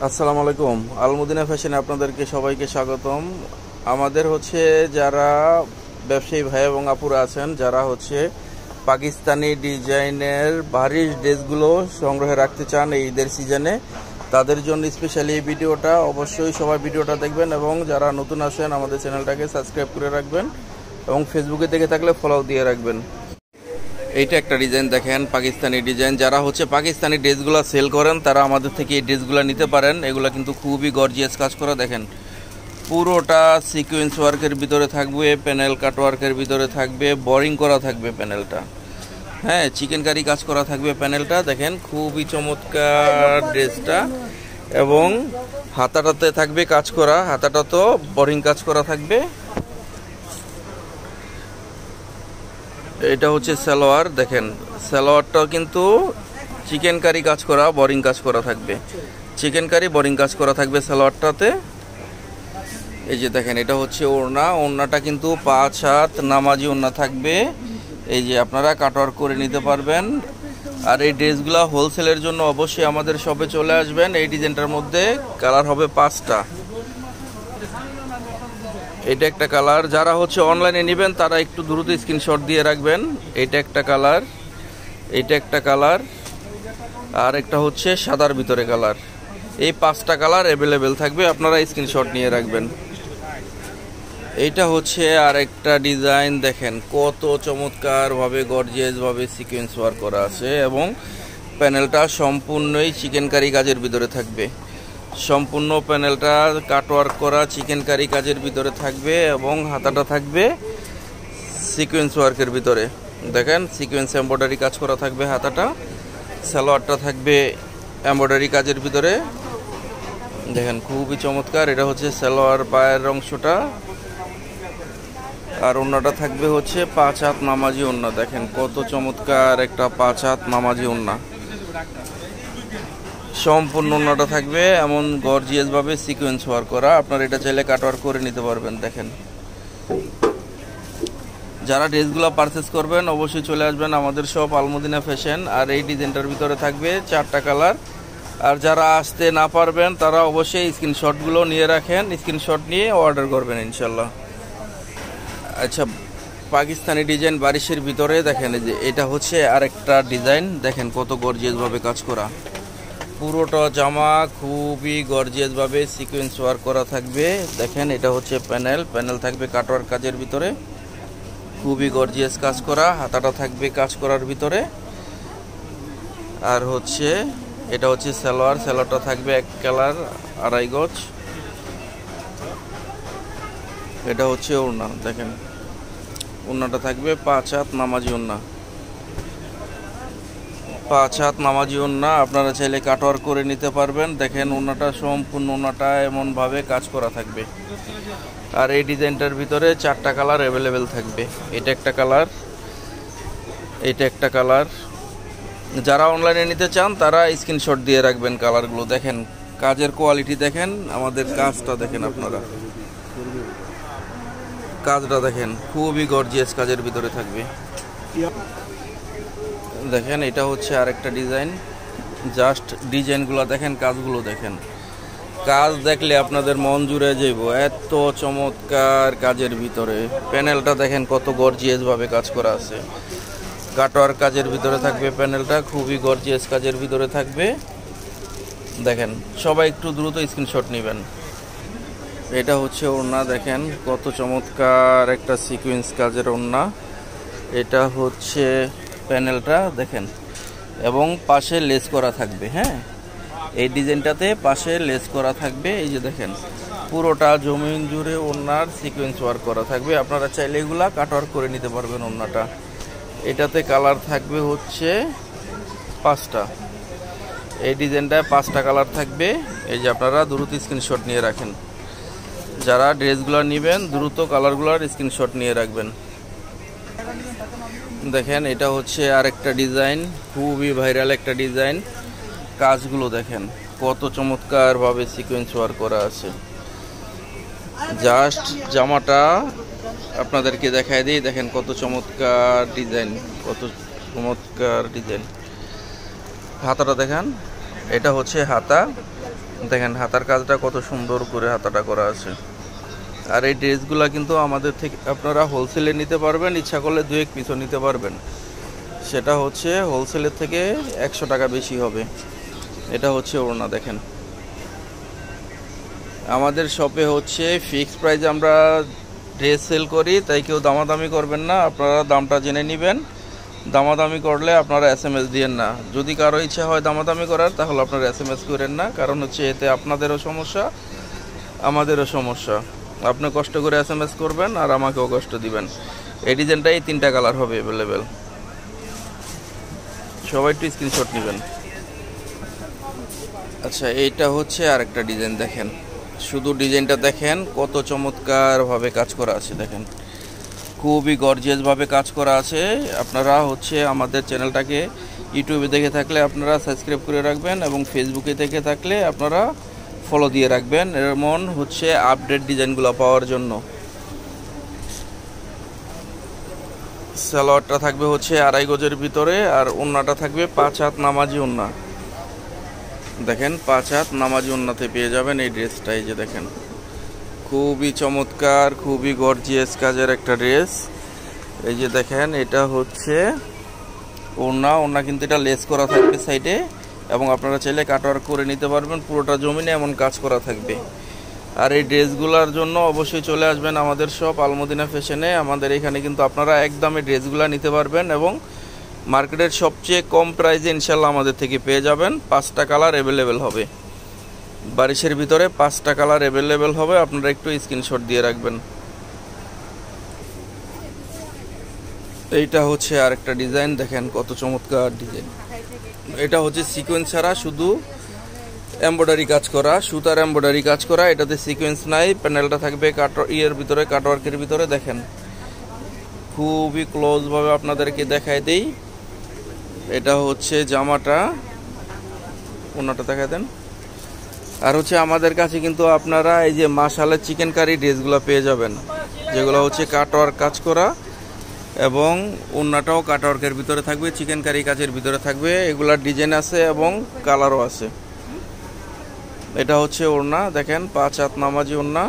আসসালামু আলাইকুম। আলমদিনা ফ্যাশনে আপনাদেরকে সবাইকে স্বাগতম। আমাদের যারা ব্যবসায়ী ভাই এবং আপুরা আছেন, যারা পাকিস্তানি ডিজাইনের ভারী ড্রেসগুলো সংগ্রহে রাখতে চান এই ঈদের সিজনে, তাদের জন্য স্পেশালি এই ভিডিওটা। অবশ্যই সবাই ভিডিওটা দেখবেন এবং যারা নতুন আসেন আমাদের চ্যানেলটাকে সাবস্ক্রাইব করে রাখবেন এবং ফেসবুকে দেখে থাকলে ফলো দিয়ে রাখবেন। এইটা একটা ডিজাইন দেখেন, পাকিস্তানি ডিজাইন। যারা পাকিস্তানি ড্রেসগুলো সেল করেন তারা আমাদের থেকে এই ড্রেসগুলো নিতে পারেন। এগুলো কিন্তু খুবই গর্জিয়াস কাজ করা। দেখেন পুরোটা সিকোয়েন্স ওয়ার্কের ভিতরে থাকবে, প্যানেল কাট ওয়ার্কের ভিতরে থাকবে, বোরিং করা থাকবে প্যানেলটা। হ্যাঁ, চিকেন কারি কাজ করা থাকবে প্যানেলটা। দেখেন খুবই চমৎকার ড্রেসটা। এবং হাতাটাতে থাকবে কাজ করা, হাতাটা তো বোরিং কাজ করা থাকবে। এটা সালোয়ার। দেখেন সালোয়ারটাও কিন্তু চিকেন কারি কাজ করা, বোরিং কাজ করা থাকবে। চিকেন কারি বোরিং কাজ করা থাকবে সালোয়ারটাতে। এই যে দেখেন এটা ওড়না। ওড়নাটা কিন্তু 5 হাত নামাজি ওড়না থাকবে। এই যে আপনারা কাটওয়ার্ক করে নিতে পারবেন। আর এই ড্রেসগুলো হোলসেলের জন্য অবশ্যই আমাদের শপে চলে আসবেন। এই ডিজাইনটার মধ্যে কালার হবে 5টা। এটা একটা কালার। যারা অনলাইনে নেবেন তারা একটু দ্রুত স্ক্রিনশট দিয়ে রাখবেন। এটা একটা কালার, এটা একটা কালার, আর একটা সাদার ভিতরে কালার। এই 5টা কালার অ্যাভেলেবেল থাকবে, আপনারা স্ক্রিনশট নিয়ে রাখবেন। এইটা আর একটা ডিজাইন। দেখেন কত চমৎকারভাবে গর্জিয়াসভাবে সিকোয়েন্স ওয়ার্ক করা আছে এবং প্যানেলটা সম্পূর্ণই চিকেন কারি কাজের ভিতরে থাকবে। সম্পূর্ণ প্যানেলটা কাটওয়ার্ক করা চিকেন কারি কাজের ভিতরে থাকবে এবং হাতাটা থাকবে সিকোয়েন্স ওয়ার্কের ভিতরে। দেখেন সিকোয়েন্স এমব্রয়ডারি কাজ করা থাকবে হাতাটা। সালোয়ারটা থাকবে এমব্রয়ডারি কাজের ভিতরে। দেখেন খুবই চমৎকার। এটা সালোয়ার পায়ের অংশটা। আর ওড়নাটা থাকবে 5 হাত নামাজি ওড়না। দেখেন কত চমৎকার একটা 5 হাত নামাজি ওড়না। সম্পূর্ণ ওড়নাটা থাকবে এমন গর্জিয়াস ভাবে সিকোয়েন্স ওয়ার্ক করা। আপনারা এটা চাইলে কাটওয়ার্ক করে নিতে পারবেন। দেখেন যারা ড্রেসগুলো পারচেস করবেন অবশ্যই চলে আসবেন আমাদের শপ আলমদিনা ফ্যাশন। আর এই ডিজাইনটার ভিতরে থাকবে 4টা কালার। আর যারা আসতে না পারবেন তারা অবশ্যই স্ক্রিনশটগুলো নিয়ে রাখেন, স্ক্রিনশট নিয়ে অর্ডার করবেন ইনশাল্লাহ। আচ্ছা, পাকিস্তানি ডিজাইন বারিশের ভিতরে দেখেন যে এটা আরেকটা ডিজাইন। দেখেন কত গর্জিয়াসভাবে কাজ করা। পুরোটা জামা খুবই গর্জিয়াসভাবে সিকোয়েন্স ওয়ার্ক করা থাকবে। দেখেন এটা প্যানেল, প্যানেল থাকবে কাটওয়ার্ক কাজের ভিতরে, খুবই গর্জিয়াস কাজ করা। হাতাটা থাকবে কাজ করার ভিতরে। আর এটা সালোয়ার। সালোয়ারটা থাকবে 1 কালার 2.5 গজ। এটা ওড়না। দেখেন ওড়নাটা থাকবে 5 হাত নামাজি ওড়না। 5 হাত নামাজি ওড়না। আপনারা চাইলে কাটওয়ার্ক করে নিতে পারবেন। দেখেন ওড়নাটা সম্পূর্ণ ওড়নাটা এমনভাবে কাজ করা থাকবে। আর এই ডিজাইনটার ভিতরে 4টা কালার অ্যাভেলেবেল থাকবে। এটা একটা কালার, এটা একটা কালার। যারা অনলাইনে নিতে চান তারা স্ক্রিনশট দিয়ে রাখবেন কালারগুলো। দেখেন কাজের কোয়ালিটি দেখেন, আমাদের কাজটা দেখেন, আপনারা কাজটা দেখেন খুবই গর্জিয়াস কাজের ভিতরে থাকবে। দেখেন এটা আরেকটা ডিজাইন। জাস্ট ডিজাইনগুলো দেখেন, কাজগুলো দেখেন। কাজ দেখলে আপনাদের মন জুড়ে যাইব, এত চমৎকার কাজের ভিতরে। প্যানেলটা দেখেন কত গর্জিয়াসভাবে কাজ করা আছে। কাটওয়ার্ক কাজের ভিতরে থাকবে প্যানেলটা, খুবই গর্জিয়াস কাজের ভিতরে থাকবে। দেখেন সবাই একটু দ্রুত স্ক্রিনশট নেবেন। এটা ওড়না। দেখেন কত চমৎকার একটা সিকোয়েন্স কাজের ওড়না। এটা প্যানেলটা দেখেন এবং পাশে লেস করা থাকবে। হ্যাঁ, এই ডিজাইনটাতে পাশে লেস করা থাকবে। এই যে দেখেন পুরোটা জমিন জুড়ে ওড়নার সিকোয়েন্স ওয়ার্ক করা থাকবে। আপনারা চাইলে এগুলা কাটওয়ার্ক করে নিতে পারবেন ওড়নাটা। এটাতে কালার থাকবে 5টা। এই ডিজাইনটায় 5টা কালার থাকবে। এই যে আপনারা দ্রুত স্ক্রিনশট নিয়ে রাখেন। যারা ড্রেসগুলো নেবেন দ্রুত কালারগুলোর স্ক্রিনশট নিয়ে রাখবেন। দেখেন এটা আরেকটা ডিজাইন, খুবই ভাইরাল একটা ডিজাইন। কাজগুলো দেখেন কত চমৎকারভাবে সিকোয়েন্স ওয়ার্ক করা আছে। জাস্ট জামাটা আপনাদেরকে দেখায় দিই। দেখেন কত চমৎকার ডিজাইন, কত চমৎকার ডিজাইন। হাতাটা দেখেন, এটা হাতা। দেখেন হাতার কাজটা কত সুন্দর করে হাতাটা করা আছে। আর এই ড্রেসগুলো কিন্তু আমাদের থেকে আপনারা হোলসেলে নিতে পারবেন, ইচ্ছা করলে 2-1 পিসও নিতে পারবেন। সেটা হচ্ছে হোলসেলের থেকে 100 টাকা বেশি হবে। এটা হচ্ছে ওড়না। দেখেন আমাদের শপে হচ্ছে ফিক্সড প্রাইস আমরা ড্রেস সেল করি, তাই কেউ দামাদামি করবেন না, আপনারা দামটা জেনে নেবেন। দামাদামি করলে আপনারা SMS দিয়েন না। যদি কারো ইচ্ছা হয় দামাদামি করার, তাহলে আপনারা SMS করেন না, কারণ হচ্ছে এতে আপনাদেরও সমস্যা আমাদেরও সমস্যা। আপনি কষ্ট করে SMS করবেন আর আমাকেও কষ্ট দিবেন। এই ডিজাইনটাই 3টা কালার হবে অ্যাভেলেবেল, সবাই একটু স্ক্রিনশট নেবেন। আচ্ছা এইটা হচ্ছে আরেকটা ডিজাইন। দেখেন শুধু ডিজাইনটা দেখেন কত চমৎকারভাবে কাজ করা আছে। দেখেন খুবই গর্জিয়াসভাবে কাজ করা আছে। আপনারা হচ্ছে আমাদের চ্যানেলটাকে ইউটিউবে দেখে থাকলে আপনারা সাবস্ক্রাইব করে রাখবেন, এবং ফেসবুকে দেখে থাকলে আপনারা ফলো দিয়ে রাখবেন, এমন হচ্ছে আপডেট ডিজাইনগুলো পাওয়ার জন্য। সালোয়ারটা থাকবে হচ্ছে 2.5 গজের ভিতরে, আর ওড়নাটা থাকবে 5 হাত নামাজি ওড়না। দেখেন 5 হাত নামাজি ওড়নাতে পেয়ে যাবেন এই ড্রেসটা। এই যে দেখেন খুবই চমৎকার, খুবই গর্জিয়াস কাজের একটা ড্রেস। এই যে দেখেন এটা হচ্ছে ওড়না কিন্তু এটা লেস করা থাকবে সাইডে, এবং আপনারা চাইলে কাটওয়ার্ক করে নিতে পারবেন। পুরোটা জমিনে এমন কাজ করা থাকবে। আর এই ড্রেসগুলোর জন্য অবশ্যই চলে আসবেন আমাদের শপ আলমদিনা ফ্যাশনে। আমাদের এখানে কিন্তু আপনারা একদমে ড্রেসগুলো নিতে পারবেন, এবং মার্কেটের সবচেয়ে কম প্রাইসে ইনশাল্লাহ আমাদের থেকে পেয়ে যাবেন। 5টা কালার অ্যাভেলেবেল হবে, বারিশের ভিতরে 5টা কালার অ্যাভেলেবেল হবে। আপনারা একটু স্ক্রিনশট দিয়ে রাখবেন। এইটা হচ্ছে আরেকটা ডিজাইন। দেখেন কত চমৎকার ডিজাইন। এটা হচ্ছে সিকোয়েন্স ছাড়া শুধু এমব্রয়ডারি কাজ করা, সুতার এমব্রয়ডারি কাজ করা। এটাতে সিকোয়েন্স নাই। প্যানেলটা থাকবে ভিতরে, কাটওয়ার্কের ভিতরে। দেখেন খুবই ক্লোজভাবে আপনাদেরকে দেখাই দেই। এটা হচ্ছে জামাটা, ওনাটা দেখাই দেন। আর হচ্ছে আমাদের কাছে কিন্তু আপনারা এই যে মাশাআল্লাহ চিকেন কারি ড্রেসগুলো পেয়ে যাবেন, যেগুলো হচ্ছে কাটওয়ার্ক কাজ করা, এবং ওড়নাটাও কাটওয়ার্কের ভিতরে থাকবে, চিকেন কারি কাজের ভিতরে থাকবে। এগুলার ডিজাইন আছে এবং কালারও আছে। এটা হচ্ছে ওড়না। দেখেন 5 হাত নামাজি ওড়না।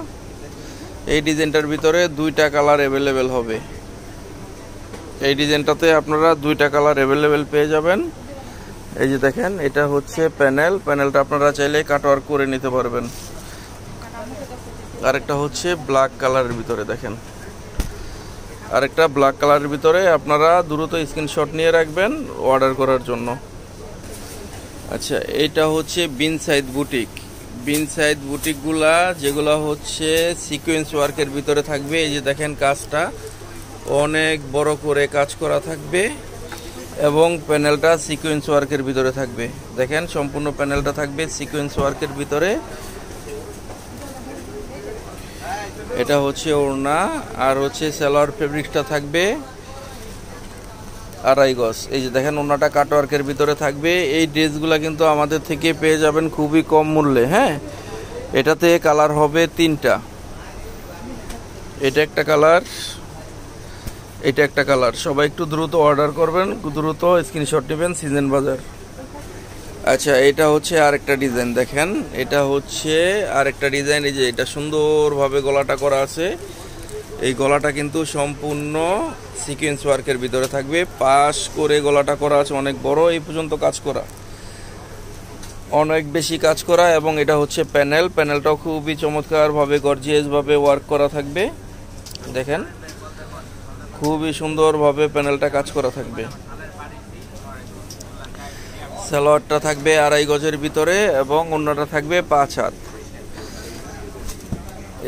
এই ডিজাইনটার ভিতরে 2টা কালার অ্যাভেলেবেল হবে। এই ডিজাইনটাতে আপনারা 2টা কালার অ্যাভেলেবেল পেয়ে যাবেন। এই যে দেখেন এটা হচ্ছে প্যানেলটা আপনারা চাইলে কাটওয়ার্ক করে নিতে পারবেন। আরেকটা হচ্ছে ব্ল্যাক কালারের ভিতরে। দেখেন আরেকটা ব্ল্যাক কালারের ভিতরে। আপনারা দ্রুত স্ক্রিনশট নিয়ে রাখবেন অর্ডার করার জন্য। আচ্ছা এটা হচ্ছে বিন সাইদ বুটিকগুলা, যেগুলো হচ্ছে সিকোয়েন্স ওয়ার্কের ভিতরে থাকবে। এই যে দেখেন কাজটা অনেক বড় করে কাজ করা থাকবে, এবং প্যানেলটা সিকোয়েন্স ওয়ার্কের ভিতরে থাকবে। দেখেন সম্পূর্ণ প্যানেলটা থাকবে সিকোয়েন্স ওয়ার্কের ভিতরে। এটা হচ্ছে ওড়না, আর হচ্ছে সালোয়ার ফেব্রিক্সটা থাকবে 2.5 গজ। এই যে দেখেন ওড়নাটা কাটওয়ার্কের ভিতরে থাকবে। এই ড্রেসগুলো কিন্তু আমাদের থেকে পেয়ে যাবেন খুবই কম মূল্যে। হ্যাঁ, এটাতে কালার হবে 3টা। এটা একটা কালার, এটা একটা কালার। সবাই একটু দ্রুত অর্ডার করবেন, দ্রুত স্ক্রিনশট নেবেন। সিজন বাজার। আচ্ছা এটা হচ্ছে আরেকটা ডিজাইন। দেখেন এটা হচ্ছে আরেকটা ডিজাইন। এই যে এটা সুন্দরভাবে গলাটা করা আছে। এই গলাটা কিন্তু সম্পূর্ণ সিকোয়েন্স ওয়ার্কের ভিতরে থাকবে। পাশ করে গলাটা করা আছে, অনেক বড়। এই পর্যন্ত কাজ করা, অনেক বেশি কাজ করা। এবং এটা হচ্ছে প্যানেলটাও খুবই চমৎকারভাবে গর্জিয়াসভাবে ওয়ার্ক করা থাকবে। দেখেন খুবই সুন্দরভাবে প্যানেলটা কাজ করা থাকবে। সালোয়ারটা থাকবে 2.5 গজের ভিতরে, এবং ওড়নাটা থাকবে 5 হাত।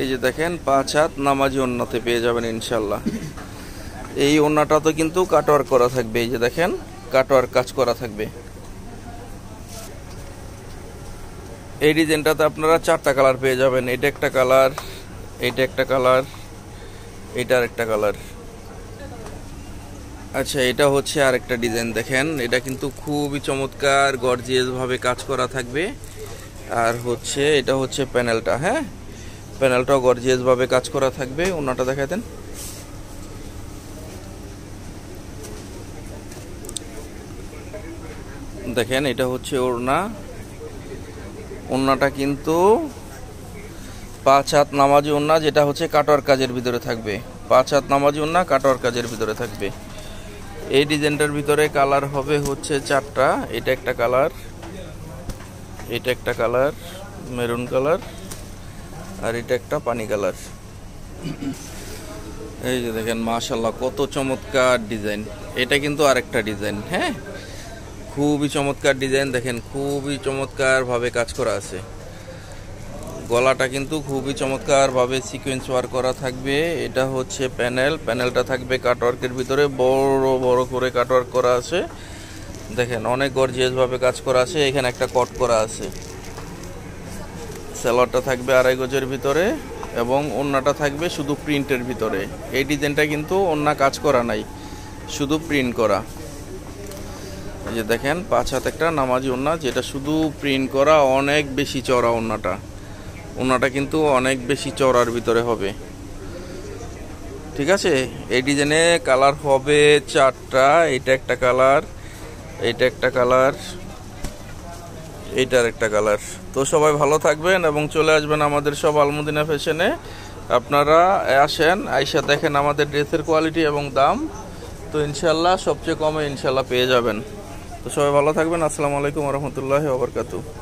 এই যে দেখেন 5 হাত নামাজি ওড়নাতে পেয়ে যাবেন ইনশাল্লাহ। এই ওড়নাটাতে কিন্তু কাটওয়ার্ক করা থাকবে। এই যে দেখেন কাটওয়ার্ক কাজ করা থাকবে। এই ডিজাইনটাতে আপনারা 4টা কালার পেয়ে যাবেন। এটা একটা কালার, এটা একটা কালার, এটা আরেকটা কালার। আচ্ছা এটা হচ্ছে আরেকটা ডিজাইন। দেখেন এটা কিন্তু খুবই চমৎকার গর্জিয়াসভাবে কাজ করা থাকবে। আর হচ্ছে এটা হচ্ছে প্যানেলটা। হ্যাঁ, প্যানেলটাও গর্জিয়াসভাবে কাজ করা থাকবে। ওড়নাটা দেখাই দেন। দেখেন এটা হচ্ছে ওড়না। ওন্নাটা কিন্তু 5 হাত নামাজি ওন্না, যেটা হচ্ছে কাটওয়ার কাজের ভিতরে থাকবে। 5 হাত নামাজি ওন্না কাটওয়ার কাজের ভিতরে থাকবে। এই ডিজাইনটার ভিতরে কালার হবে হচ্ছে 4টা। এটা একটা কালার, এটা একটা কালার মেরুন কালার, আর এটা একটা পানি কালার। এই যে দেখেন মাশাআল্লাহ কত চমৎকার ডিজাইন। এটা কিন্তু আরেকটা ডিজাইন, হ্যাঁ খুবই চমৎকার ডিজাইন। দেখেন খুবই চমৎকার ভাবে কাজ করা আছে। গলাটা কিন্তু খুবই চমৎকার ভাবে সিকোয়েন্স ওয়ার্ক করা থাকবে। এটা হচ্ছে প্যানেলটা থাকবে কাটওয়ার্কের ভিতরে, বড় বড় করে কাটওয়ার্ক করা আছে। দেখেন অনেক গর্জিয়াস ভাবে কাজ করা আছে। এখানে একটা কট করা আছে। সালোয়ারটা থাকবে 2.5 গজের ভিতরে এবং ওন্নাটা থাকবে শুধু প্রিন্টের ভিতরে। এই ডিজাইনটা কিন্তু ওন্না কাজ করা নাই, শুধু প্রিন্ট করা। এই যে দেখেন 5 হাত একটা নামাজি ওন্না, যেটা শুধু প্রিন্ট করা। অনেক বেশি চওড়া ওন্নাটা কিন্তু অনেক বেশি চওড়ার ভিতরে হবে। ঠিক আছে, এই ডিজাইনে কালার হবে 4টা। এটা একটা কালার, এটা একটা কালার, এইটার একটা কালার। তো সবাই ভালো থাকবেন এবং চলে আসবেন আমাদের সব আলমদিনা ফ্যাশনে। আপনারা আসেন, আইসা দেখেন আমাদের ড্রেসের কোয়ালিটি এবং দাম। তো ইনশাল্লাহ সবচেয়ে কমে ইনশাল্লাহ পেয়ে যাবেন। তো সবাই ভালো থাকবেন। আসসালামু আলাইকুম ওয়া রাহমাতুল্লাহি ওয়া বারাকাতুহু।